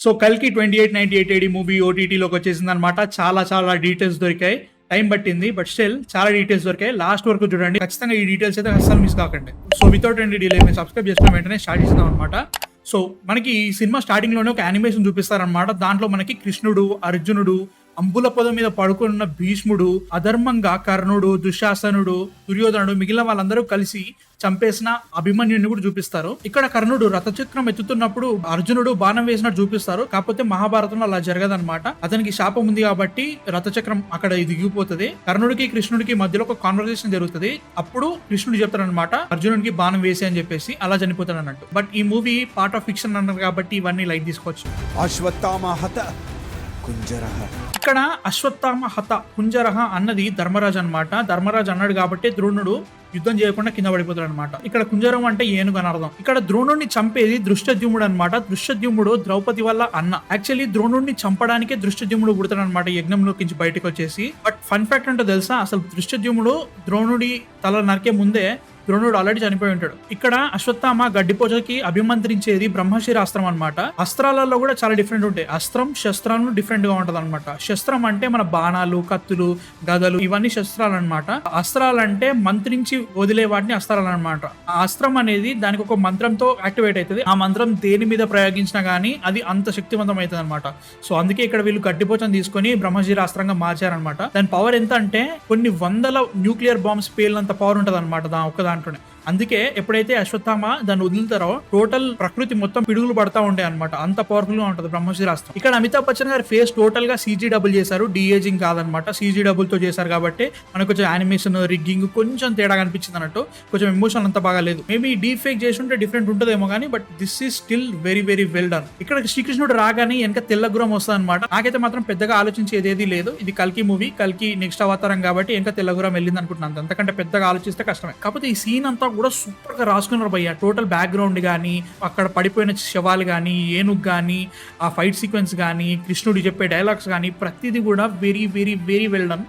So కల్కి 2898 AD movie ఓటీటీలోకి వచ్చేసింది అనమాట. చాలా డీటెయిల్స్ దొరికాయి, టైం పట్టింది, బట్ స్టిల్ చాలా డీటెయిల్స్ దొరికాయి. లాస్ట్ వరకు చూడండి, ఖచ్చితంగా ఈ డీటెయిల్స్ అయితే అస్సలు మిస్ కాకండి. సో వితౌట్ ఎనీ డిలే మీరు సబ్స్క్రైబ్ చేసుకున్న వెంటనే స్టార్ట్ చేద్దాం అనమాట. సో మనకి ఈ సినిమా స్టార్టింగ్ లోనే ఒక యానిమేషన్ చూపిస్తారనమాట. దాంట్లో మనకి కృష్ణుడు, అర్జునుడు, అంబుల పొదం మీద పడుకున్న భీష్ముడు, అధర్మంగా కర్ణుడు, దుశ్శాసనుడు, దుర్యోధనుడు, మిగిలిన వాళ్ళందరూ కలిసి చంపేసిన అభిమన్యుని కూడా చూపిస్తారు. ఇక్కడ కర్ణుడు రథచక్రం ఎత్తుతున్నప్పుడు అర్జునుడు బాణం వేసినట్టు చూపిస్తారు. కాకపోతే మహాభారతంలో అలా జరగదన్నమాట. అతనికి శాపం ఉంది కాబట్టి రథచక్రం అక్కడ దిగిపోతుంది. కర్ణుడికి కృష్ణుడికి మధ్యలో ఒక కాన్వర్సేషన్ జరుగుతుంది. అప్పుడు కృష్ణుడు చెప్తాడనమాట అర్జునుడికి బాణం వేసి అని చెప్పేసి, అలా చనిపోతాడు అన్నట్టు. బట్ ఈ మూవీ పార్ట్ ఆఫ్ ఫిక్షన్ అన్నారు కాబట్టి ఇవన్నీ లైట్ తీసుకోవచ్చు. ఇక్కడ అశ్వత్థామ హత కుంజరహ అన్నది ధర్మరాజు అన్నమాట. ధర్మరాజు అన్నాడు కాబట్టి ద్రోణుడు యుద్ధం చేయకుండా కింద పడిపోతాడు అనమాట. ఇక్కడ కుంజరం అంటే ఏనుగు అని అర్థం. ఇక్కడ ద్రోణుడిని చంపేది దృష్టద్యుమ్నుడు అనమాట. దృష్టద్యుమ్నుడు ద్రౌపది వల్ల అన్న. యాక్చువల్లీ ద్రోణుడిని చంపడానికే దృష్టద్యుమ్నుడు పుడతాడు అనమాట యజ్ఞంలోకి బయటకు వచ్చేసి. బట్ ఫన్ ఫ్యాక్ట్ అంటే తెలుసా, అసలు దృష్టద్యుమ్నుడు ద్రోణుడి తల నరికే ముందే ద్రోణుడు ఆల్రెడీ చనిపోయి ఉంటాడు. ఇక్కడ అశ్వత్థామ గడ్డిపోచకి అభిమంత్రించేది బ్రహ్మశిర అస్త్రం అనమాట. అస్త్రాలలో కూడా చాలా డిఫరెంట్ ఉంటాయి. అస్త్రం శస్త్రాలు డిఫరెంట్ గా ఉంటది అనమాట. శస్త్రం అంటే మన బాణాలు, కత్తులు, గదలు, ఇవన్నీ శస్త్రాలు అనమాట. అస్త్రాలు అంటే మంత్రించి వదిలే వాటిని అస్త్రాలు అనమాట. ఆ అస్త్రం అనేది దానికి ఒక మంత్రంతో యాక్టివేట్ అవుతుంది. ఆ మంత్రం దేని మీద ప్రయోగించినా గానీ అది అంత శక్తివంతం అవుతుంది అనమాట. సో అందుకే ఇక్కడ వీళ్ళు గడ్డిపోచని తీసుకొని బ్రహ్మశిర అస్త్రంగా మార్చారనమాట. దాని పవర్ ఎంత అంటే కొన్ని వందల న్యూక్లియర్ బాంబ్స్ పేలినంత పవర్ ఉంటది అనమాట దాని ఒక్క దాంట్లోనే. అందుకే ఎప్పుడైతే అశ్వత్థామ దాన్ని వదులుతారో టోటల్ ప్రకృతి మొత్తం పిడుగులు పడతా ఉంటాయి అనమాట. అంత పవర్ఫుల్ గా ఉంటుంది బ్రహ్మశిరాస్త్రం. ఇక్కడ అమితాబ్ బచ్చన్ గారి ఫేస్ టోటల్ గా CG డబుల్ చేశారు, డిఏజింగ్ కాదనమాట. CG డబుల్ తో చేశారు కాబట్టి మనకు కొంచెం యానిమేషన్, రిగ్గింగ్ కొంచెం తేడా కనిపించింది అన్నట్టు. కొంచెం ఎమోషన్ అంత బాగా లేదు. మేబీ డీప్ ఫేక్ చేసి ఉంటే డిఫరెంట్ ఉంటుందేమో కానీ, but this is still very well done. ఇక్కడ శ్రీకృష్ణుడు రాగానే వెనక తెల్ల గుర్రం వస్తుంది అనమాట. నాకైతే మాత్రం పెద్దగా ఆలోచించేది ఏది లేదు. ఇది కల్కి మూవీ, కల్కి నెక్స్ట్ అవతారం కాబట్టి వెనక తెల్ల గుర్రం వెళ్ళింది అనుకుంటున్నాను. అంతకంటే పెద్దగా ఆలోచిస్తే కష్టమే. కాకపోతే ఈ సీన్ అంతా కూడా సూపర్ గా రాసుకున్నారు భయ్య. టోటల్ బ్యాక్గ్రౌండ్ గానీ, అక్కడ పడిపోయిన శవాలు గానీ, ఏనుగు గానీ, ఆ ఫైట్ సీక్వెన్స్ గానీ, కృష్ణుడు చెప్పే డైలాగ్స్ గానీ, ప్రతిదీ కూడా వెరీ వెల్ డన్.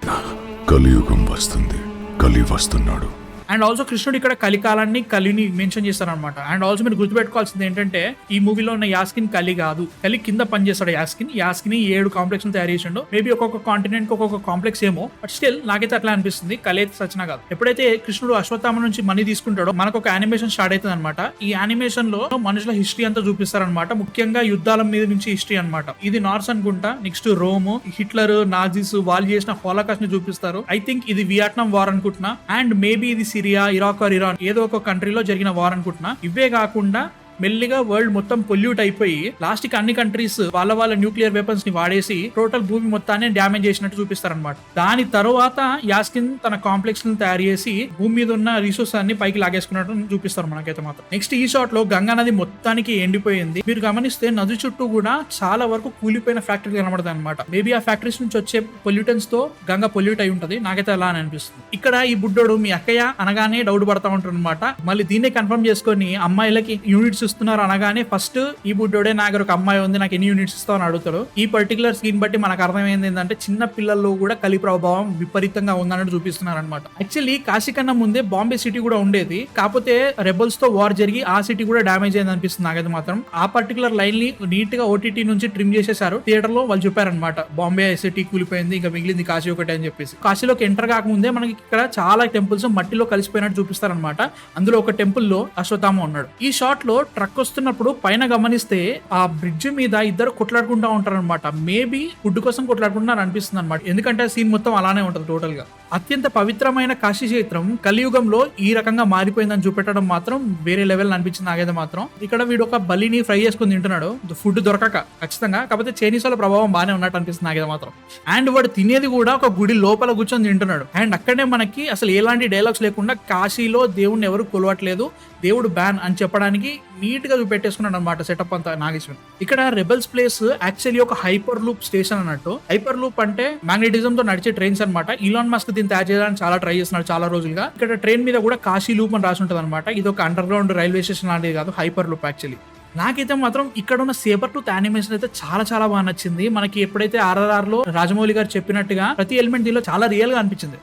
కలియుగం వస్తుంది, కలి వస్తున్నాడు. అండ్ ఆల్సో కృష్ణుడు ఇక్కడ కలికాలాన్ని, కలిని మెన్షన్ చేస్తారనమాట. అండ్ ఆల్సో మీరు గుర్తుపెట్టుకోవాల్సింది ఏంటంటే ఈ మూవీలో ఉన్న యాస్కిన్ కలి కాదు, కలి కింద పనిచేస్తాడు యాస్కిన్ 7 కాంప్లెక్స్ తయారు చేసిండు. మేబీ ఒక్కొక్క కాంటినెంట్ ఒక్కొక్క కాంప్లెక్స్ ఏమో, బట్ స్టిల్ నాకైతే అట్లా అనిపిస్తుంది. కలి అయితే సచిన కాదు. ఎప్పుడైతే కృష్ణుడు అశ్వత్థామ నుంచి మనీ తీసుకుంటాడో మనకు ఒక యానిమేషన్ స్టార్ట్ అవుతుంది అనమాట. ఈ యానిమేషన్ లో మనుషుల హిస్టరీ అంతా చూపిస్తారనమాట. ముఖ్యంగా యుద్ధాల మీద నుంచి హిస్టరీ అనమాట. ఇది నార్స్ అనుకుంటా, నెక్స్ట్ రోమ్, హిట్లర్, నాజీస్ వాళ్ళు చేసిన హోలోకాస్ట్ ని చూపిస్తారు. ఐ థింక్ ఇది వియట్నాం వార్ అనుకుంటున్నా. అండ్ మేబీ ఇది సిరియా, ఇరాక్ ఆర్ ఇరాన్ ఏదో ఒక కంట్రీలో జరిగిన వార్ అనుకుంటున్నా. ఇవే కాకుండా మెల్లిగా వరల్డ్ మొత్తం పొల్యూట్ అయిపోయి లాస్ట్ కి అన్ని కంట్రీస్ వాళ్ళ న్యూక్లియర్ వెపన్స్ ని వాడేసి టోటల్ భూమి మొత్తాన్ని డ్యామేజ్ చేసినట్టు చూపిస్తారనమాట. దాని తర్వాత యాస్కిన్ తన కాంప్లెక్స్ ని తయారు చేసి భూమి మీద ఉన్న రిసోర్స్ అన్ని పైకి లాగేసుకున్నట్టు చూపిస్తారు మనకైతే మాత్రం. నెక్స్ట్ ఈ షాట్ లో గంగా నది మొత్తానికి ఎండిపోయింది. మీరు గమనిస్తే నది చుట్టూ కూడా చాలా వరకు కూలిపోయిన ఫ్యాక్టరీ కనబడుతుంది అనమాట. మేబీ ఆ ఫ్యాక్టరీస్ నుంచి వచ్చే పొల్యూటెన్స్ తో గంగా పొల్యూట్ అయి ఉంటది. నాకైతే అలా అని అనిపిస్తుంది. ఇక్కడ ఈ బుడ్డోడు మీ అక్కయ్య అనగానే డౌట్ పడతా ఉంటాడు అనమాట. మళ్ళీ దీన్నే కన్ఫర్మ్ చేసుకొని అమ్మాయిలకి యూనిట్స్ ఇస్తున్నారు అనగానే ఫస్ట్ ఈ బుడ్డోడే నా దగ్గర ఒక అమ్మాయి ఉంది, నాకు ఎన్ని యూనిట్స్ ఇస్తావు అని అడుగుతాడు. ఈ పర్టికులర్ సీన్ బట్టి మనకు అర్థమైంది ఏంటంటే చిన్న పిల్లల్లో కూడా కలి ప్రభావం విపరీతంగా ఉందన్నట్టు చూపిస్తున్నారు అనమాట. యాక్చువల్లీ కాశీ కన్నా ముందే బాంబే సిటీ కూడా ఉండేది. కాకపోతే రెబల్స్ తో వార్ జరిగి ఆ సిటీ కూడా డ్యామేజ్ అయింది అనిపిస్తుంది నాకైతే మాత్రం. ఆ పర్టికులర్ లైన్ ని నీట్ గా OTT నుంచి ట్రిమ్ చేసేసారు. థియేటర్ లో వాళ్ళు చెప్పారనమాట బాంబే సిటీ కూలిపోయింది, ఇంకా మిగిలింది కాశీ ఒకటే అని చెప్పేసి. కాశీలోకి ఎంటర్ కాకముందే మనకి ఇక్కడ చాలా టెంపుల్స్ మట్టిలో కలిసిపోయినట్టు చూపిస్తారనమాట. అందులో ఒక టెంపుల్ లో అశ్వత్థామ ఉన్నాడు. ఈ షాట్ లో ట్రక్ వస్తున్నప్పుడు పైన గమనిస్తే ఆ బ్రిడ్జ్ మీద ఇద్దరు కొట్లాడుకుంటా ఉంటారు అనమాట. మేబీ ఫుడ్ కోసం కొట్లాడుకుంటున్నారు అనిపిస్తుంది అనమాట. ఎందుకంటే సీన్ మొత్తం అలానే ఉంటది టోటల్ గా. అత్యంత పవిత్రమైన కాశీ క్షేత్రం కలియుగంలో ఈ రకంగా మారిపోయిందని చూపెట్టడం మాత్రం వేరే లెవెల్ అనిపించింది నాకైతే మాత్రం. ఇక్కడ వీడు ఒక బలిని ఫ్రై చేసుకుని తింటున్నాడు ఫుడ్ దొరకక ఖచ్చితంగా. కాకపోతే చైనీస్ వాళ్ళ ప్రభావం బాగానే ఉన్నట్టు అనిపిస్తుంది నాకైతే మాత్రం. అండ్ వాడు తినేది కూడా ఒక గుడి లోపల కూర్చొని తింటున్నాడు. అండ్ అక్కడే మనకి అసలు ఎలాంటి డైలాగ్స్ లేకుండా కాశీలో దేవుడిని ఎవరు కొలవట్లేదు, దేవుడు బ్యాన్ అని చెప్పడానికి నీట్ గా చూపెట్టేసుకున్నాడు అనమాట సెటప్ అంతా నాగేశ్వరం. ఇక్కడ రెబల్స్ ప్లేస్ యాక్చువల్లీ ఒక హైపర్ లూప్ స్టేషన్ అన్నట్టు. హైపర్ లూప్ అంటే మ్యాగ్నెటిజం తో నడిచే ట్రైన్స్ అనమాట. ఇలాన్ మస్క్ దీన్ని తయారు చేయడానికి చాలా ట్రై చేస్తున్నాడు చాలా రోజులుగా. ఇక్కడ ట్రైన్ మీద కూడా కాశీ లూప్ అని రాసి ఉంటుంది అనమాట. ఇది ఒక అండర్ గ్రౌండ్ రైల్వే స్టేషన్ లాంటిది కాదు, హైపర్ లూప్ యాక్చువల్లీ. నాకైతే మాత్రం ఇక్కడ ఉన్న సేబర్ టూత్ యానిమేషన్ అయితే చాలా బాగా నచ్చింది. మనకి ఎప్పుడైతే RRR లో రాజమౌళి గారు చెప్పినట్టుగా ప్రతి ఎలిమెంట్ దీనిలో చాలా రియల్ గా అనిపించింది.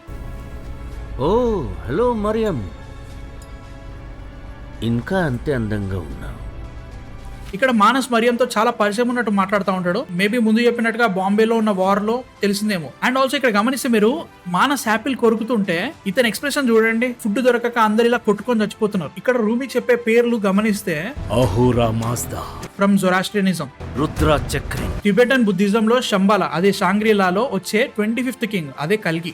ఓ హలో మరియం, ఇంకా అంతే అందంగా ఉన్నావు. ఇక్కడ మానస్ మరియంతో చాలా పరిచయం ఉన్నట్టు మాట్లాడుతూ ఉంటాడు. మేబీ ముందు చెప్పినట్టుగా బాంబేలో ఉన్న వార్ లో తెలిసిందేమో. అండ్ ఆల్సో ఇక్కడ గమనిస్తే మీరు మానస్ యాపిల్ కొరుకుతుంటే ఇతని ఎక్స్ప్రెషన్ చూడండి, ఫుడ్ దొరకక అందరు ఇలా కొట్టుకొని చచ్చిపోతున్నారు. ఇక్కడ రూమి చెప్పే పేర్లు గమనిస్తే Ahura Mazda, from Zoroastrianism, Rudra Chakri, Tibetan Buddhism లో శంబాల అదే షాంగ్రీలాలో వచ్చే 25th కింగ్ అదే కల్కి,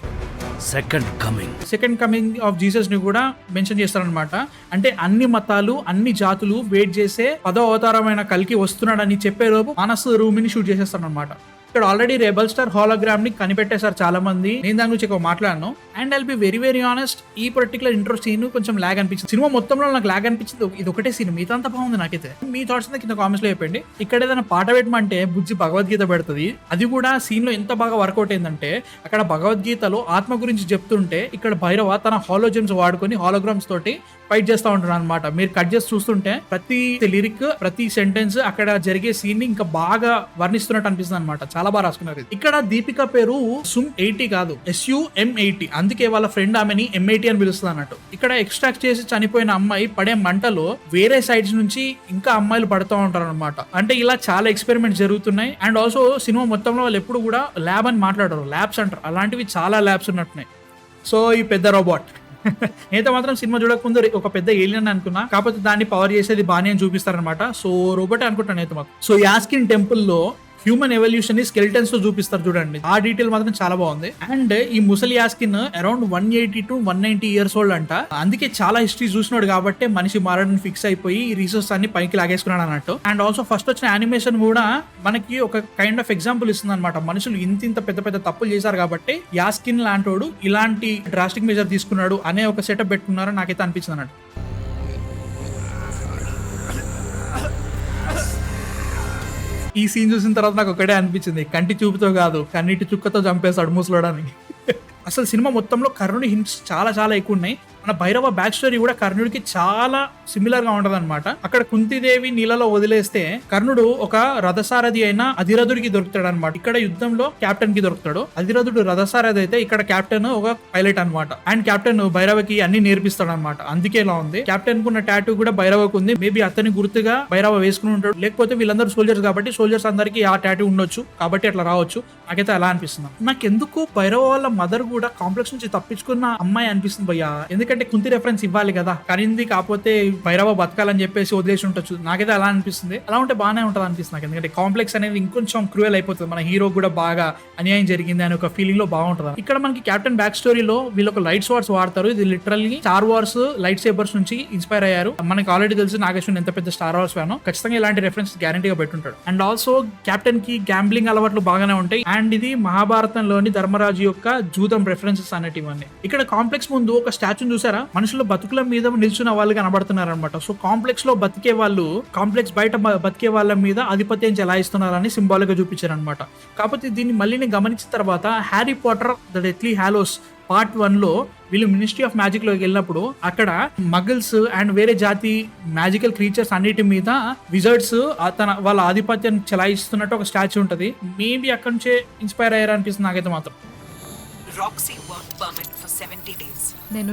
సెకండ్ కమింగ్ ఆఫ్ జీసస్ ని కూడా మెన్షన్ చేస్తారనమాట. అంటే అన్ని మతాలు అన్ని జాతులు వెయిట్ చేసే 10వ అవతారమైన కల్కి వస్తున్నాడని చెప్పే లోపు మానస్ రూమిని షూట్ చేసేస్తారనమాట. ఇక్కడ ఆల్రెడీ రెబల్ స్టార్ హోలోగ్రామ్ ని కనిపెట్టేశారు చాలా మంది. నేను దాని గురించి ఎక్కువ మాట్లాడను. And I'll be very very honest, ఈ పర్టికులర్ ఇంట్రో సీన్ కొంచెం లాగ్ అనిపించింది. సినిమా మొత్తంలో నాకు లాగ్ అనిపించింది ఇది ఒకటే సీన్, మిగతా అంతా బాగుంది నాకైతే. మీ థాట్స్ కింద కామెంట్స్ లో చెప్పండి. ఇక్కడ ఏదైనా పాట పెట్టమంటే బుజ్జి భగవద్గీత పెడుతుంది. అది కూడా సీన్ లో ఎంత బాగా వర్కౌట్ అయిందంటే, అక్కడ భగవద్గీతలో ఆత్మ గురించి చెప్తుంటే ఇక్కడ భైరవ తన హాలోజెమ్స్ వాడుకొని హాలోగ్రామ్స్ తోటి ఫైట్ చేస్తూ ఉంటాడు అనమాట. మీరు కట్ చేసి చూస్తుంటే ప్రతి లిరిక్ ప్రతి సెంటెన్స్ అక్కడ జరిగే సీన్ ని ఇంకా బాగా వర్ణిస్తున్నట్టు అనిపిస్తుంది అనమాట. చాలా బాగా రాసుకున్నారు. ఇక్కడ దీపిక పేరు SUM80 కాదు, SUM80. అందుకే వాళ్ళ ఫ్రెండ్ ఆమెని M80 అని పిలుస్తుంది అన్నట్టు. ఇక్కడ ఎక్స్ట్రాక్ట్ చేసి చనిపోయిన అమ్మాయి పడే మంటలో వేరే సైడ్స్ నుంచి ఇంకా అమ్మాయిలు పడుతూ ఉంటారు అనమాట. అంటే ఇలా చాలా ఎక్స్పెరిమెంట్స్ జరుగుతున్నాయి. అండ్ ఆల్సో సినిమా మొత్తంలో వాళ్ళు ఎప్పుడు కూడా ల్యాబ్ అని మాట్లాడరు, ల్యాబ్స్ అంటారు. అలాంటివి చాలా ల్యాబ్స్ ఉన్నట్టున్నాయి. సో ఈ పెద్ద రోబోట్ నేత మాత్రం సినిమా చూడకముందు ఒక పెద్ద ఏలియన్ అనుకున్నా, కాకపోతే దాన్ని పవర్ చేసేది బాగానే చూపిస్తారనమాట. సో రోబోట్ అనుకుంటాను నేత మాత్రం. సో యాస్కిన్ టెంపుల్ లో హ్యూమన్ ఎవల్యూషన్ ని స్కెలిటన్స్ తో చూపిస్తారు చూడండి. ఆ డీటెయిల్ మాత్రం చాలా బాగుంది. అండ్ ఈ ముసలి యాస్కిన్ అరౌండ్ 180 to 190 years old అంట. అందుకే చాలా హిస్టరీ చూసినాడు కాబట్టి మనిషి మారడానికి ఫిక్స్ అయిపోయి ఈ రీసోర్స్ అన్ని పైకి లాగేసుకున్నాడు అన్నట్టు. అండ్ ఆల్సో ఫస్ట్ వచ్చిన యానిమేషన్ కూడా మనకి ఒక కైండ్ ఆఫ్ ఎగ్జాంపుల్ ఇస్తుంది అనమాట. మనుషులు ఇంత పెద్ద పెద్ద తప్పులు చేశారు కాబట్టి యాస్కిన్ లాంటోడు ఇలాంటి డ్రాస్టిక్ మెజర్ తీసుకున్నాడు అనే ఒక సెటప్ పెట్టుకున్నారని నాకైతే అనిపించింది అన్నట్టు. ఈ సీన్ చూసిన తర్వాత నాకు ఒకటే అనిపించింది, కంటి చూపుతో కాదు కన్నీటి చుక్కతో చంపేశాడు ముసలోడానికి. అసలు సినిమా మొత్తంలో కర్ణుడి హింట్స్ చాలా చాలా ఎక్కువ ఉన్నాయి. మన భైరవ బ్యాక్ స్టోరీ కూడా కర్ణుడికి చాలా సిమిలర్ గా ఉంటది అనమాట. అక్కడ కుంతిదేవి నీళ్ళలో వదిలేస్తే కర్ణుడు ఒక రథసారథి అయిన అధిరథుడికి దొరుకుతాడు అనమాట. ఇక్కడ యుద్ధంలో కెప్టెన్ కి దొరుకుతాడు. అధిరథుడు రథసారథి అయితే ఇక్కడ కెప్టెన్ ఒక పైలట్ అనమాట. అండ్ కెప్టెన్ భైరవకి అన్ని నేర్పిస్తాడు అనమాట. అందుకే ఇలా ఉంది. కెప్టెన్ కున్న టాటూ కూడా భైరవకు ఉంది. మేబీ అతని గుర్తుగా భైరవ వేసుకుని ఉంటాడు, లేకపోతే వీళ్ళందరూ సోల్జర్స్ కాబట్టి సోల్జర్స్ అందరికి ఆ టాటూ ఉండొచ్చు కాబట్టి అట్లా రావచ్చు. నాకైతే అలా అనిపిస్తుంది. నాకెందుకు భైరవ వాళ్ళ మదర్ కూడా కాంప్లెక్స్ నుంచి తప్పించుకున్న అమ్మాయి అనిపిస్తుంది భయ్యా. ఎందుకంటే కుంతి రెఫరెన్స్ ఇవ్వాలి కదా, కరింది కాకపోతే భైరవ బతకాలని చెప్పేసి వదిలేసి ఉండొచ్చు. నాకైతే అలా అనిపిస్తుంది. అలా ఉంటే బాగానే ఉంటుంది అనిపిస్తుంది నాకు. ఎందుకంటే కాంప్లెక్స్ అనేది ఇంకొంచెం క్రూయల్ అయిపోతుంది. మన హీరో కూడా బాగా అన్యాయం జరిగింది అనే ఒక ఫీలింగ్ లో బాగుంటుంది. ఇక్కడ మనకి కెప్టెన్ బ్యాక్ స్టోరీలో వీళ్ళు ఒక లైట్ స్వార్డ్స్ వాడతారు. ఇది లిటరల్లీ స్టార్ వార్స్ లైట్ సేబర్స్ నుంచి ఇన్స్పైర్ అయ్యారు. మనకి ఆల్రెడీ తెలుసు నాగేశ్వరన్ ఎంత పెద్ద స్టార్ వార్స్ ఫ్యానో. ఖచ్చితంగా ఇలాంటి రెఫరెన్స్ గ్యారంటీగా పెట్టుంటాడు. అండ్ ఆల్సో కెప్టెన్ కి గ్యాంబ్లింగ్ అలవాట్లు బాగానే ఉంటాయి. అండ్ ఇది మహాభారతంలోని ధర్మరాజు యొక్క జూదం రెఫరెన్సెస్ అనేటివన్నీ. ఇక్కడ కాంప్లెక్స్ ముందు ఒక స్టాచ్యూని చూసారా, మనుషులు బతుకుల మీద నిల్చున్న వాళ్ళు కనబడుతున్నారు అనమాట. సో కాంప్లెక్స్ లో బతికే వాళ్ళు కాంప్లెక్స్ బయట బతికే వాళ్ళ మీద ఆధిపత్యం చెలాయిస్తున్నారని సింబాలిక్ గా చూపించారు అనమాట. కాకపోతే దీన్ని మళ్ళీ నేను గమనించిన తర్వాత Harry Potter the Deathly Hallows part 1 లో వీళ్ళు మినిస్ట్రీ ఆఫ్ మ్యాజిక్ లోకి వెళ్ళినప్పుడు అక్కడ మగల్స్ అండ్ వేరే జాతి మ్యాజికల్ క్రీచర్స్ అన్నిటి మీద విజర్డ్స్ వాళ్ళ ఆధిపత్యాన్ని చెలాయిస్తున్నట్టు ఒక స్టాచ్యూ ఉంటది. మేబీ అక్కడి నుంచే ఇన్స్పైర్ అయ్యారు అనిపిస్తుంది నాకైతే మాత్రం. Roxy work permit for 70 days.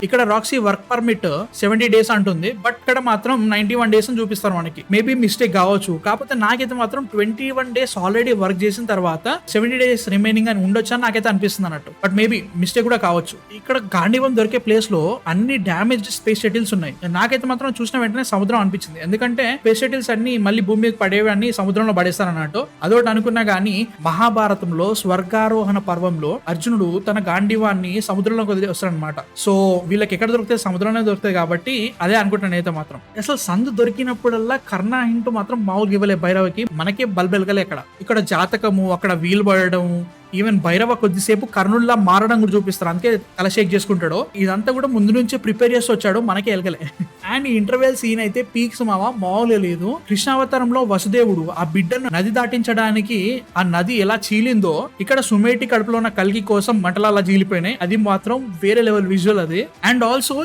ఇక్కడ రాక్సీ వర్క్ పర్మిట్ 70 days అంటుంది, బట్ ఇక్కడ మాత్రం 91 days అని చూపిస్తారు మనకి. మేబీ మిస్టేక్ కావచ్చు, కాకపోతే నాకైతే మాత్రం 21 days ఆల్రెడీ వర్క్ చేసిన తర్వాత 70 days రిమైనింగ్ అని ఉండొచ్చు అని నాకైతే అనిపిస్తుంది అన్నట్టు. బట్ మేబీ మిస్టేక్ కూడా కావచ్చు. ఇక్కడ గాంధీవం దొరికే ప్లేస్ లో అన్ని డ్యామేజ్డ్ స్పేస్ షటిల్స్ ఉన్నాయి. నాకైతే మాత్రం చూసిన వెంటనే సముద్రం అనిపించింది. ఎందుకంటే స్పేస్ షటిల్స్ అన్ని మళ్ళీ భూమి మీద పడేవి అన్ని సముద్రంలో పడేస్తారు అన్నట్టు. అదొకటి అనుకున్నా గానీ మహాభారతంలో స్వర్గారోహణ పర్వంలో అర్జునుడు తన గాంధీవాన్ని సముద్రంలోకి వదిలి వస్తాడనమాట. సో వీళ్ళకి ఎక్కడ దొరుకుతాయి, సముద్రంలో దొరుకుతాయి కాబట్టి అదే అనుకుంటాను అయితే మాత్రం. అసలు సందు దొరికినప్పుడల్లా కర్ణ హింట్ మాత్రం మామూలుగా ఇవ్వలే భైరవకి. మనకే బల్బెలగలే ఇక్కడ జాతకము, అక్కడ వీలు పడడం, ఈవెన్ భైరవ కొద్దిసేపు కర్ణుల్లా మారడం కూడా చూపిస్తారు. అందుకే తల షేక్ చేసుకుంటాడు. ఇదంతా కూడా ముందు నుంచే ప్రిపేర్ చేసి వచ్చాడు, మనకే ఎలగలే. అండ్ ఇంటర్వెల్ సీన్ అయితే పీక్స్ మామూలుగా లేదు. కృష్ణావతారంలో వసుదేవుడు ఆ బిడ్డను నది దాటించడానికి ఆ నది ఎలా చీలిందో ఇక్కడ సుమేటి కడుపులో ఉన్న కల్కి కోసం మంటలు అలా చీలిపోయినాయి. అది మాత్రం వేరే లెవెల్ విజువల్ అది. అండ్ ఆల్సో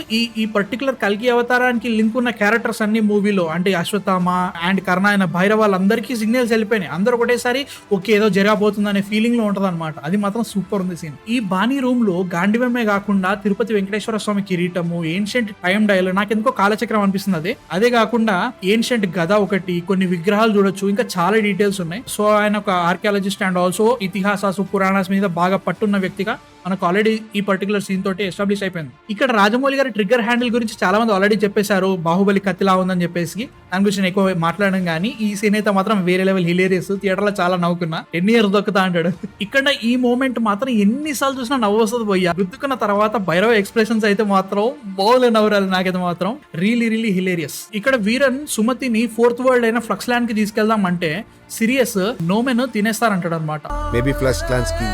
ఈ పర్టికులర్ కల్కి అవతారానికి లింక్ ఉన్న క్యారెక్టర్స్ అన్ని మూవీలో అంటే అశ్వత్థామ అండ్ కర్ణ అయిన భైరవ వాళ్ళందరికీ సిగ్నల్స్ వెళ్ళిపోయినాయి. అందరూ ఒకటేసారి ఓకే ఏదో జరగబోతుంది అనే ఫీలింగ్ లో ఉంటది అనమాట. అది మాత్రం సూపర్ ఉంది సీన్. ఈ బాణీ రూమ్ లో గాంధీవమే కాకుండా తిరుపతి వెంకటేశ్వర స్వామి కిరీటము, ఏన్షియంట్ టైం డయల్, నాకు ఎందుకో కాలచక్రం అనిపిస్తుంది. అదే కాకుండా ఏన్షియంట్ గద ఒకటి, కొన్ని విగ్రహాలు చూడొచ్చు, ఇంకా చాలా డీటెయిల్స్ ఉన్నాయి. సో ఆయన ఒక ఆర్కియాలజిస్ట్ అండ్ ఆల్సో ఇతిహాసాసు పురాణాస్ మీద బాగా పట్టున్న వ్యక్తిగా మనకు ఆల్రెడీ ఈ పర్టికులర్ సీన్ తోటి ఎస్టాబ్లిష్ అయిపోయింది. ఇక్కడ రాజమౌళి గారి ట్రిగ్గర్ హ్యాండిల్ గురించి చాలా మంది ఆల్రెడీ చెప్పేశారు, బాహుబలి కత్తిలా ఉందని చెప్పేసి. దాని గురించి నేను ఎక్కువ మాట్లాడడం కానీ ఈ సీన్ అయితే మాత్రం వేరే లెవెల్ హిలేరియస్. థియేటర్ లో చాలా నవ్వుకున్నా. 10 years దొక్కుతా అంటాడు. ఇక్కడ ఈ మూమెంట్ మాత్రం ఎన్నిసార్లు చూసినా నవ్వు వస్తుంది పోయా. గుర్తుకున్న తర్వాత భైరవ ఎక్స్ప్రెషన్స్ అయితే మాత్రం బాగులే నవ్వురాలి నాకైతే మాత్రం. Really hilarious. ఇక్కడ వీరన్ సుమతిని 4th వరల్డ్ అయిన ఫ్లక్స్ ల్యాండ్ కి తీసుకెళ్దాం అంటే సిరియస్ నోమెన్ తినేస్తారంటాడు అనమాట. మేబీ ఫ్లష్ క్లాన్స్ కి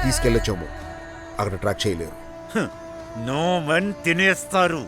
తీసుకెళ్ళొచ్చాము, అక్కడ ట్రాక్ చేయలేరు. నో వన్ తినేస్తారు.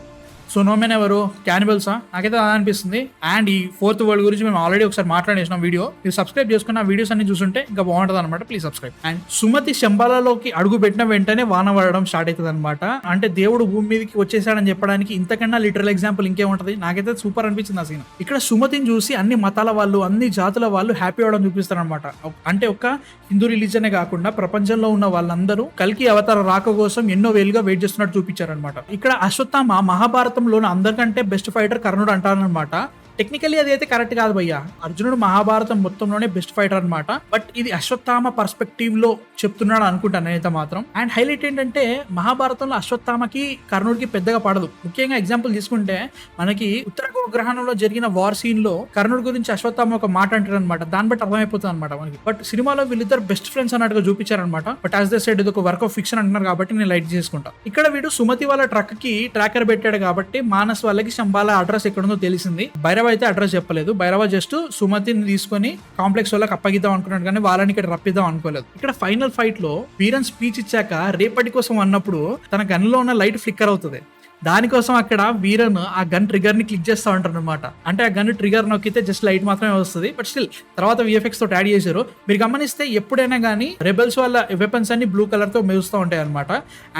సో నోమెన్ ఎవరు? క్యానిబల్సా? నాకైతే అలా అనిపిస్తుంది. అండ్ ఈ 4th వరల్డ్ గురించి మేము ఆల్రెడీ ఒకసారి మాట్లాడేసిన వీడియో, మీరు సబ్స్క్రైబ్ చేసుకున్న వీడియోస్ అన్ని చూస్తుంటే ఇంకా బాగుంటుంది అనమాట. Please subscribe. అండ్ సుమతి శంబాలలోకి అడుగు పెట్టిన వెంటనే వాన పడడం స్టార్ట్ అవుతుంది అనమాట. అంటే దేవుడు భూమి మీదకి వచ్చేసాడని చెప్పడానికి ఇంతకన్నా లిటరల్ ఎగ్జాంపుల్ ఇంకేముంటది. నాకైతే సూపర్ అనిపించింది ఆ సీన్. ఇక్కడ సుమతిని చూసి అన్ని మతాల వాళ్ళు, అన్ని జాతుల వాళ్ళు హ్యాపీ అవడం చూపిస్తారు అనమాట. అంటే ఒక్క హిందూ రిలీజనే కాకుండా ప్రపంచంలో ఉన్న వాళ్ళందరూ కల్కి అవతార రాక కోసం ఎన్నో వేలుగా వెయిట్ చేస్తున్నట్టు చూపించారనమాట. ఇక్కడ అశ్వత్థామ మహాభారతంలో అందరికంటే బెస్ట్ ఫైటర్ కర్ణుడు అంటారనమాట. టెక్నికల్లీ అది అయితే కరెక్ట్ కాదు భయ్య. అర్జునుడు మహాభారతం మొత్తంలోనే బెస్ట్ ఫైటర్ అనమాట. బట్ ఇది అశ్వత్థామ పర్స్పెక్టివ్ లో చెప్తున్నాడు అనుకుంటాను నేనైతే మాత్రం. అండ్ హైలైట్ ఏంటంటే మహాభారతంలో అశ్వత్థామకి కర్ణుడికి పెద్దగా పడదు. ముఖ్యంగా ఎగ్జాంపుల్ తీసుకుంటే మనకి ఉత్తర గోగ్రహణంలో జరిగిన వార్ సీన్ లో కర్ణుడి గురించి అశ్వత్థామ ఒక మాట అంటారు అనమాట. దాన్ని బట్టి అర్థమైపోతుంది అనమాట మనకి. బట్ సినిమాలో వీళ్ళిద్దరు బెస్ట్ ఫ్రెండ్స్ అన్నట్టుగా చూపించారనమాట. బట్ యాజ్ ద సైడ్ ఇది ఒక వర్క్ ఆఫ్ ఫిక్షన్ అంటున్నారు కాబట్టి నేను లైట్ చేసుకుంటా. ఇక్కడ వీడు సుమతి వాళ్ళ ట్రక్ కి ట్రాకర్ పెట్టాడు కాబట్టి మానస్ వాళ్ళకి శంబాల అడ్రస్ ఎక్కడుందో తెలిసింది. భైరవ అయితే అడ్రస్ చెప్పలేదు. భైరవ జస్ట్ సుమతిని తీసుకొని కాంప్లెక్స్ వాళ్ళకి అప్పగిద్దాం అనుకున్నాడు కానీ వాళ్ళని ఇక్కడ రప్పిద్దాం అనుకోలేదు. ఇక్కడ ఫైనల్ ఫైట్ లో వీరన్ స్పీచ్ ఇచ్చాక రేపటి కోసం అన్నప్పుడు తన గన్ లో ఉన్న లైట్ ఫ్లిక్కర్ అవుతుంది. దానికోసం అక్కడ వీరన్ ఆ గన్ ట్రిగర్ ని క్లిక్ చేస్తూ ఉంటారు అనమాట. అంటే ఆ గన్ ట్రిగర్ నొక్కితే జస్ట్ లైట్ మాత్రమే వస్తుంది. బట్ స్టిల్ తర్వాత విఎఫ్ఎక్స్ తో యాడ్ చేశారు. మీరు గమనిస్తే ఎప్పుడైనా కానీ రెబెల్స్ వాళ్ళ వెపన్స్ అన్ని బ్లూ కలర్ తో మెరుస్తూ ఉంటాయి అనమాట.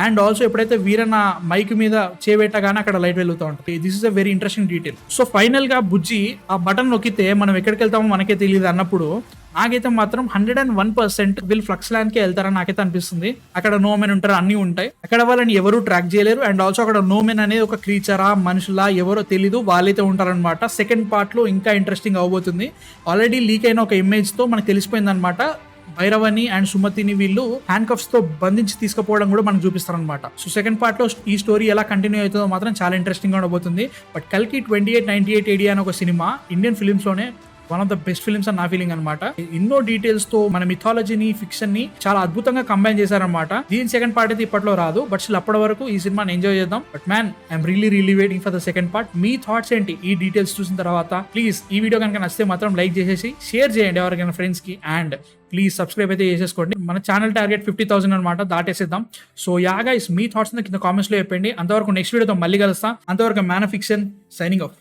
అండ్ ఆల్సో ఎప్పుడైతే వీరన్ ఆ మైక్ మీద చేపెట్టగానే అక్కడ లైట్ వెలుగుతూ ఉంటుంది. This is a very interesting detail. So final గా బుజ్జి ఆ బటన్ నొక్కితే మనం ఎక్కడికి వెళ్తామో మనకే తెలియదు అన్నప్పుడు నాకైతే మాత్రం 101% వీళ్ళు ఫ్లక్స్ ల్యాండ్ కి వెళ్తారని నాకైతే అనిపిస్తుంది. అక్కడ నోమెన్ ఉంటారు, అన్ని ఉంటాయి. అక్కడ వాళ్ళని ఎవరు ట్రాక్ చేయలేరు. అండ్ ఆల్సో అక్కడ నోమెన్ అనేది ఒక క్రీచరా మనుషులా ఎవరో తెలీదు, వాళ్ళైతే ఉంటారనమాట. సెకండ్ పార్ట్ లో ఇంకా ఇంట్రెస్టింగ్ అవబోతుంది. ఆల్రెడీ లీక్ అయిన ఒక ఇమేజ్ తో మనకు తెలిసిపోయింది అనమాట. భైరవని అండ్ సుమతిని వీళ్ళు హ్యాండ్ కఫ్స్ తో బంధించి తీసుకుపోవడం కూడా మనకు చూపిస్తారు అనమాట. సో సెకండ్ పార్ట్ లో ఈ స్టోరీ ఎలా కంటిన్యూ అవుతుందో మాత్రం చాలా ఇంట్రెస్టింగ్ గా ఉండబోతుంది. బట్ కల్కి 2898 AD అనే ఒక సినిమా ఇండియన్ ఫిలిమ్స్ లోనే one of the best films అని నా ఫీలింగ్ అనమాట. ఎన్నో డీటెయిల్స్ తో మన మిథాలజీని, ఫిక్షన్ ని చాలా అద్భుతంగా కంబైన్ చేశారనమాట. దీని సెకండ్ పార్ట్ అయితే ఇప్పట్లో రాదు. బట్ స్టిల్ అప్పటి వరకు ఈ సినిమాని ఎంజాయ్ చేద్దాం. But man I'm really waiting for the second part. Me thoughts ఏంటి ఈ డీటెయిల్స్ చూసిన తర్వాత? ప్లీజ్ ఈ వీడియో కనుక నచ్చితే మాత్రం లైక్ చేసేసి షేర్ చేయండి ఎవరికైనా ఫ్రెండ్స్ కి. అండ్ ప్లీజ్ సబ్స్క్రైబ్ అయితే చేసేసుకోండి. మన ఛానల్ టార్గెట్ 50,000 అనమాట, దాటేసేద్దాం. సో యా గైస్, మీ థాట్స్ కింద కామెంట్స్ లో చెప్పండి. అంతవరకు నెక్స్ట్ వీడియోతో మళ్ళీ కలుస్తా. అంతవరకు man of fiction signing off.